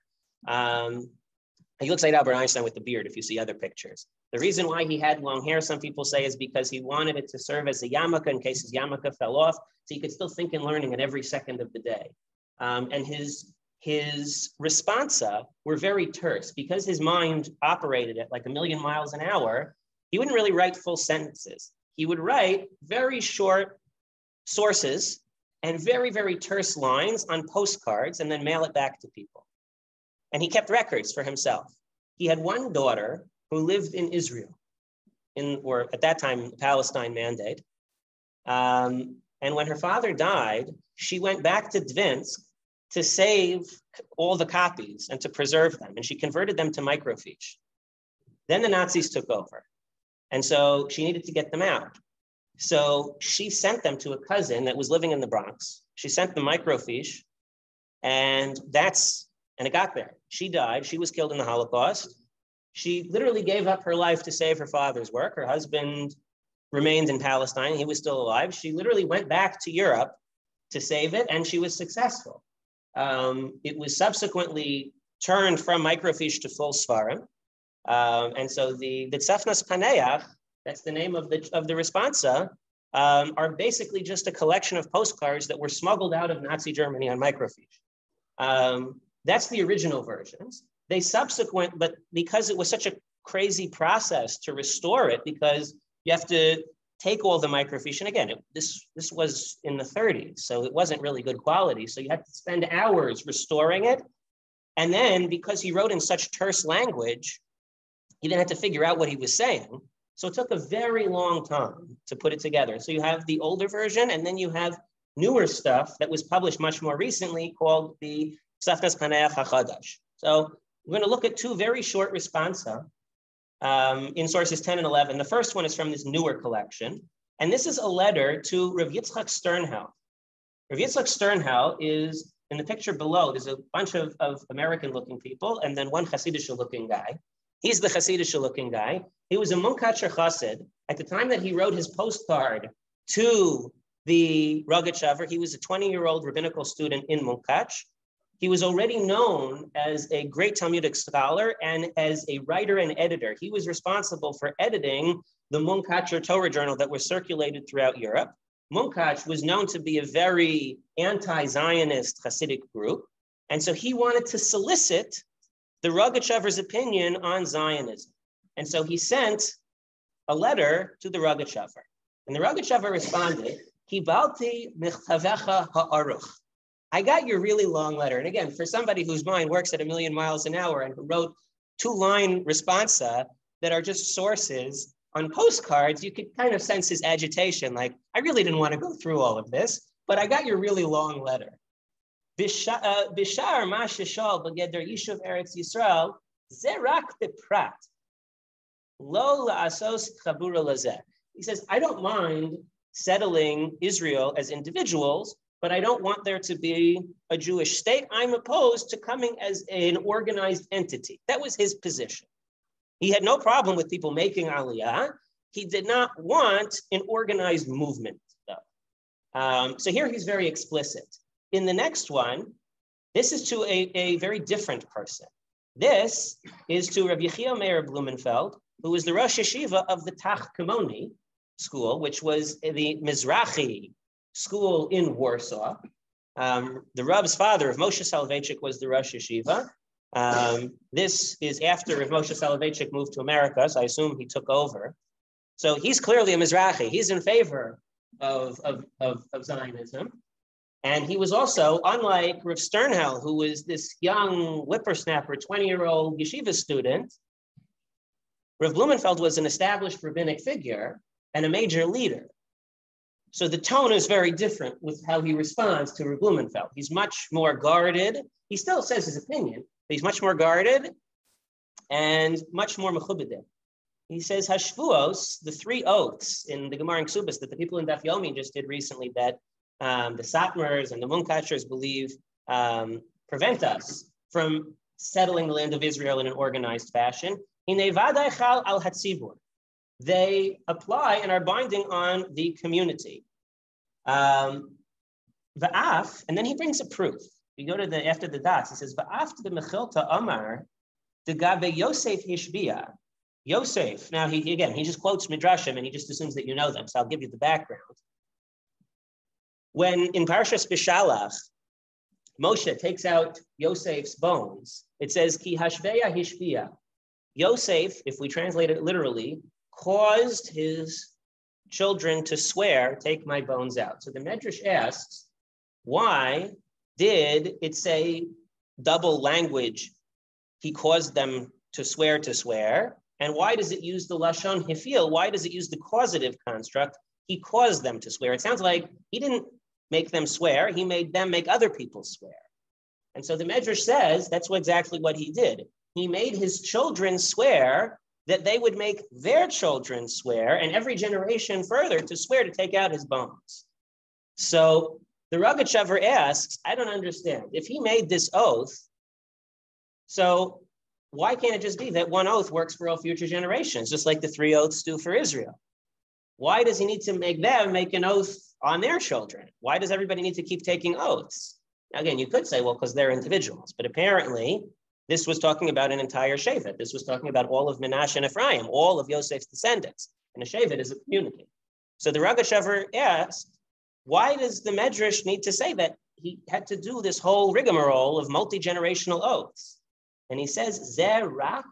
He looks like Albert Einstein with the beard if you see other pictures. The reason why he had long hair, some people say, is because he wanted it to serve as a yarmulke in case his yarmulke fell off, so he could still think and learning at every second of the day. And his responsa were very terse. Because his mind operated at like 1,000,000 miles an hour, he wouldn't really write full sentences. He would write very short sources and very, very terse lines on postcards and then mail it back to people. And he kept records for himself. He had one daughter who lived in Israel, or at that time, Palestine Mandate. And when her father died, she went back to Dvinsk to save all the copies and to preserve them. And she converted them to microfiche. Then the Nazis took over. And so she needed to get them out. So she sent them to a cousin that was living in the Bronx. She sent the microfiche, and it got there. She died. She was killed in the Holocaust. She literally gave up her life to save her father's work. Her husband remained in Palestine. He was still alive. She literally went back to Europe to save it, and she was successful. It was subsequently turned from microfiche to full svarim. And so the Tzafnas Paneach, that's the name of the responsa, are basically just a collection of postcards that were smuggled out of Nazi Germany on microfiche. That's the original versions. But because it was such a crazy process to restore it, because you have to take all the microfiche, and again, this was in the 30s, so it wasn't really good quality. So you had to spend hours restoring it. And then because he wrote in such terse language, he then had to figure out what he was saying. So it took a very long time to put it together. So you have the older version, and then you have newer stuff that was published much more recently called the Tzafnas Paneach HaChadash. So we're going to look at two very short responsa in sources 10 and 11. The first one is from this newer collection. And this is a letter to Rav Yitzchak Sternhell. Rav Yitzchak Sternhell is, in the picture below, there's a bunch of American-looking people, and then one Hasidic-looking guy. He's the Hasidic-looking guy. He was a Munkacher Chassid. At the time that he wrote his postcard to the Rogatchover, he was a 20-year-old rabbinical student in Munkach. He was already known as a great Talmudic scholar and as a writer and editor. He was responsible for editing the Munkacher Torah journal that was circulated throughout Europe. Munkach was known to be a very anti-Zionist Hasidic group. And so he wanted to solicit the Rogatchover's opinion on Zionism. And so he sent a letter to the Rogatchover. And the Rogatchover responded, Kibalti michtavecha ha'aruch. I got your really long letter. And again, for somebody whose mind works at 1,000,000 miles an hour and who wrote 2-line responsa that are just sources on postcards, you could kind of sense his agitation. Like, I really didn't want to go through all of this, but I got your really long letter. Bishar ma sheshal b'geder yishuv Eretz Yisrael zerak beprat lo la'asos chabura lazeh. He says, I don't mind settling Israel as individuals, but I don't want there to be a Jewish state. I'm opposed to coming as an organized entity. That was his position. He had no problem with people making aliyah. He did not want an organized movement, though. So here he's very explicit. In the next one, this is to a very different person. This is to Rabbi Yechiel Meir Blumenfeld, who was the Rosh Yeshiva of the Tach Kimoni school, which was the Mizrahi school in Warsaw. The Rav's father, Rav Moshe Soloveitchik, was the Rosh Yeshiva. This is after Rav Moshe Soloveitchik moved to America, so I assume he took over. So he's clearly a Mizrahi. He's in favor of Zionism. And he was also, unlike Rav Sternhell, who was this young whippersnapper, 20-year-old yeshiva student, Rav Blumenfeld was an established rabbinic figure and a major leader. So the tone is very different with how he responds to Rav Blumenfeld. He's much more guarded. He still says his opinion, but he's much more guarded and much more mechubadim. He says Hashvuos, the 3 oaths in the Gemara and Ksubas that the people in Daf Yomi just did recently that the Satmars and the Munkachers believe prevent us from settling the land of Israel in an organized fashion. They apply and are binding on the community. And then he brings a proof. We go to after the dots, he says, Va'af the Mechilta Amar, the Gabe Yosef Hishbia. Yosef, now he just quotes Midrashim and he just assumes that you know them. So I'll give you the background. When in Parshas Bishalach, Moshe takes out Yosef's bones, it says, Ki hashbeya hishbiya. Yosef, if we translate it literally, caused his children to swear, take my bones out. So the Medrash asks, why did it say double language? He caused them to swear. And why does it use the Lashon Hifil? Why does it use the causative construct? He caused them to swear. It sounds like he didn't make them swear. He made them make other people swear. And so the Medrash says that's exactly what he did. He made his children swear that they would make their children swear, and every generation further to swear to take out his bones. So the Rogatchover asks, I don't understand. If he made this oath, so why can't it just be that one oath works for all future generations, just like the 3 oaths do for Israel? Why does he need to make them make an oath on their children? Why does everybody need to keep taking oaths? Now, again, you could say, well, because they're individuals, but apparently this was talking about an entire Shevet. This was talking about all of Menashe and Ephraim, all of Yosef's descendants. And a Shevet is a community. So the Rogatchover asked, why does the Medrash need to say that he had to do this whole rigmarole of multi-generational oaths? And he says, Zeh rak,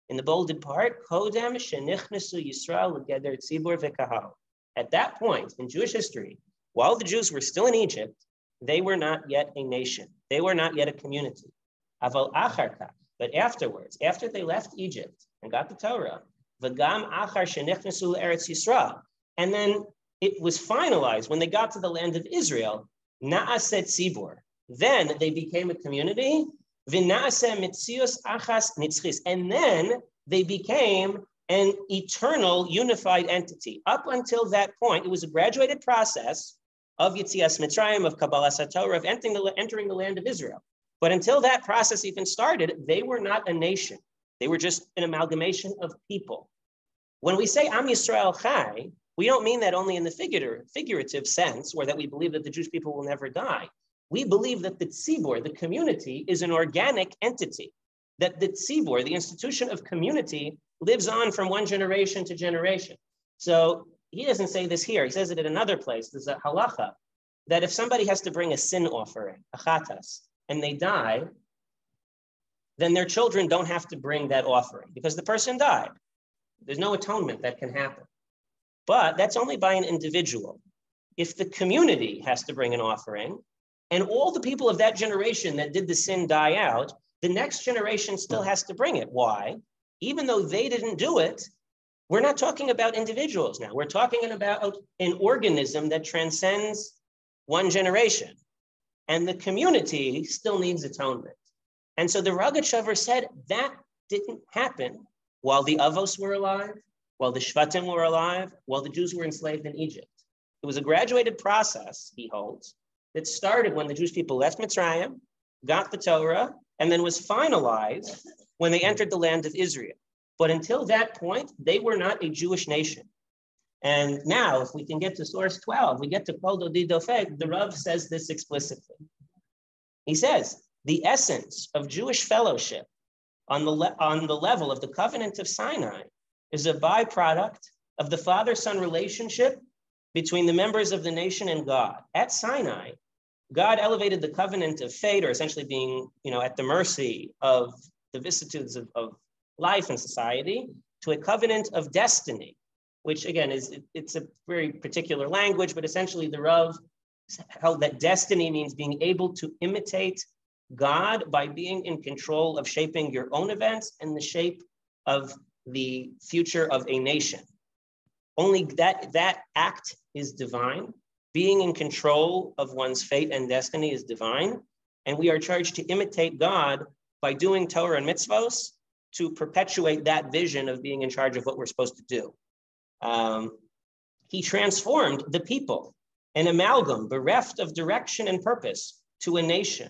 in the bolded part, Kodem shenichnesu Yisrael l'geder tzibur v'kahal. At that point in Jewish history, while the Jews were still in Egypt, they were not yet a nation. They were not yet a community. Aval acharka, but afterwards, after they left Egypt and got the Torah, v'gam achar shenichnesu l'eretz Yisrael, and then it was finalized when they got to the land of Israel, na'aset tzibur. Then they became a community. And then they became an eternal unified entity. Up until that point, it was a graduated process of Yetzias Mitzrayim, of Kabbalas HaTorah, of entering the land of Israel. But until that process even started, they were not a nation. They were just an amalgamation of people. When we say Am Yisrael Chai, we don't mean that only in the figurative sense, or that we believe that the Jewish people will never die. We believe that the tzibur, the community, is an organic entity, that the tzibur, the institution of community, lives on from one generation to generation. So he doesn't say this here. He says it in another place. There's a halacha that if somebody has to bring a sin offering, a chatas, and they die, then their children don't have to bring that offering because the person died. There's no atonement that can happen. But that's only by an individual. If the community has to bring an offering, and all the people of that generation that did the sin die out, the next generation still has to bring it. Why? Even though they didn't do it, we're not talking about individuals now. We're talking about an organism that transcends one generation. And the community still needs atonement. And so the Rogatchover said that didn't happen while the Avos were alive, while the Shvatim were alive, while the Jews were enslaved in Egypt. It was a graduated process, he holds, that started when the Jewish people left Mitzrayim, got the Torah, and then was finalized when they entered the land of Israel. But until that point, they were not a Jewish nation. And now, if we can get to source 12, we get to Kol Dodi Dofeg, the Rav says this explicitly. He says, the essence of Jewish fellowship on the level of the covenant of Sinai is a byproduct of the father-son relationship between the members of the nation and God. At Sinai, God elevated the covenant of fate, or essentially being, at the mercy of the vicissitudes of life and society, to a covenant of destiny, which again it's a very particular language, but essentially the Rav held that destiny means being able to imitate God by being in control of shaping your own events and the shape of the future of a nation. Only that act is divine. Being in control of one's fate and destiny is divine. And we are charged to imitate God by doing Torah and mitzvos to perpetuate that vision of being in charge of what we're supposed to do. He transformed the people, an amalgam bereft of direction and purpose, to a nation,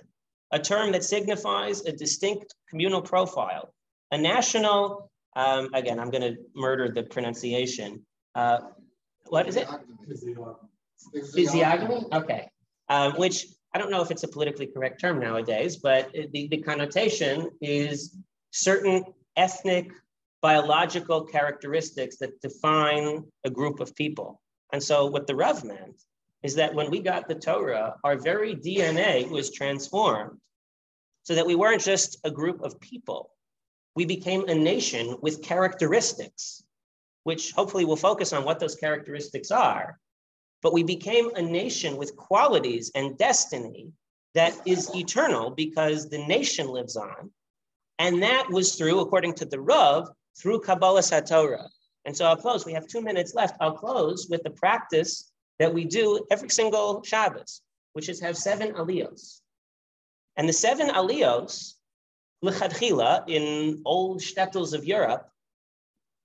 a term that signifies a distinct communal profile, a national, again, I'm going to murder the pronunciation. What is it? Physiognomy? Okay. Which I don't know if it's a politically correct term nowadays, but the connotation is certain ethnic, biological characteristics that define a group of people. And so what the Rav meant is that when we got the Torah, our very DNA was transformed so that we weren't just a group of people. We became a nation with characteristics, which hopefully we'll focus on what those characteristics are. But we became a nation with qualities and destiny that is eternal because the nation lives on. And that was through, according to the Rav, through Kabbalas HaTorah. And so I'll close. We have 2 minutes left. I'll close with the practice that we do every single Shabbos, which is have 7 aliyos. And the 7 aliyos, l'chadchila, in old shtetls of Europe,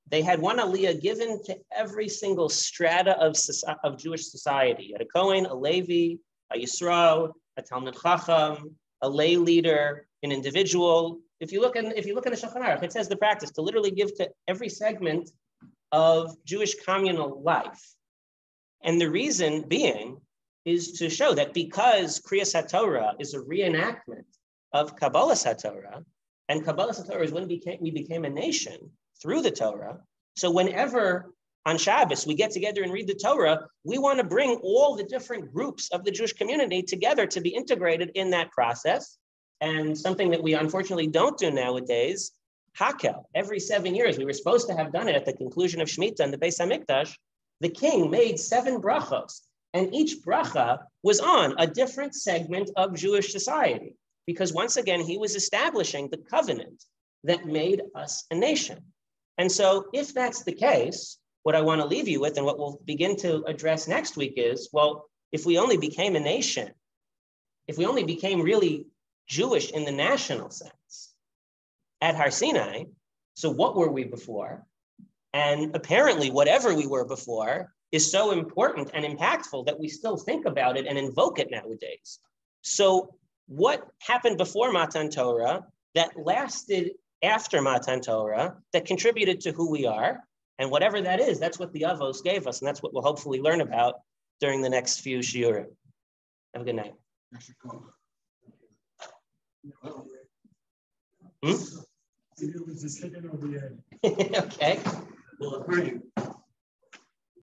they had one aliyah given to every single strata of Jewish society. A Kohen, a Levi, a Yisrael, a Talmud Chacham, a lay leader, an individual. If you look in the Shulchan Aruch, it says the practice to literally give to every segment of Jewish communal life. And the reason being is to show that because Kriyas HaTorah is a reenactment of Kabbalas HaTorah, and Kabbalas HaTorah is when we became a nation through the Torah. So whenever on Shabbos we get together and read the Torah, we want to bring all the different groups of the Jewish community together to be integrated in that process. And something that we unfortunately don't do nowadays, Hakel. Every 7 years, we were supposed to have done it at the conclusion of Shemitah and the Beis HaMikdash. The king made 7 brachos, and each bracha was on a different segment of Jewish society, because once again, he was establishing the covenant that made us a nation. And so if that's the case, what I want to leave you with and what we'll begin to address next week is, well, if we only became a nation, if we only became really Jewish in the national sense at Har Sinai, so what were we before? And apparently whatever we were before is so important and impactful that we still think about it and invoke it nowadays. So what happened before Matan Torah that lasted after Matan Torah that contributed to who we are? And whatever that is, that's what the Avos gave us. And that's what we'll hopefully learn about during the next few shiurim. Have a good night. It was just hidden over the end. Okay. Well,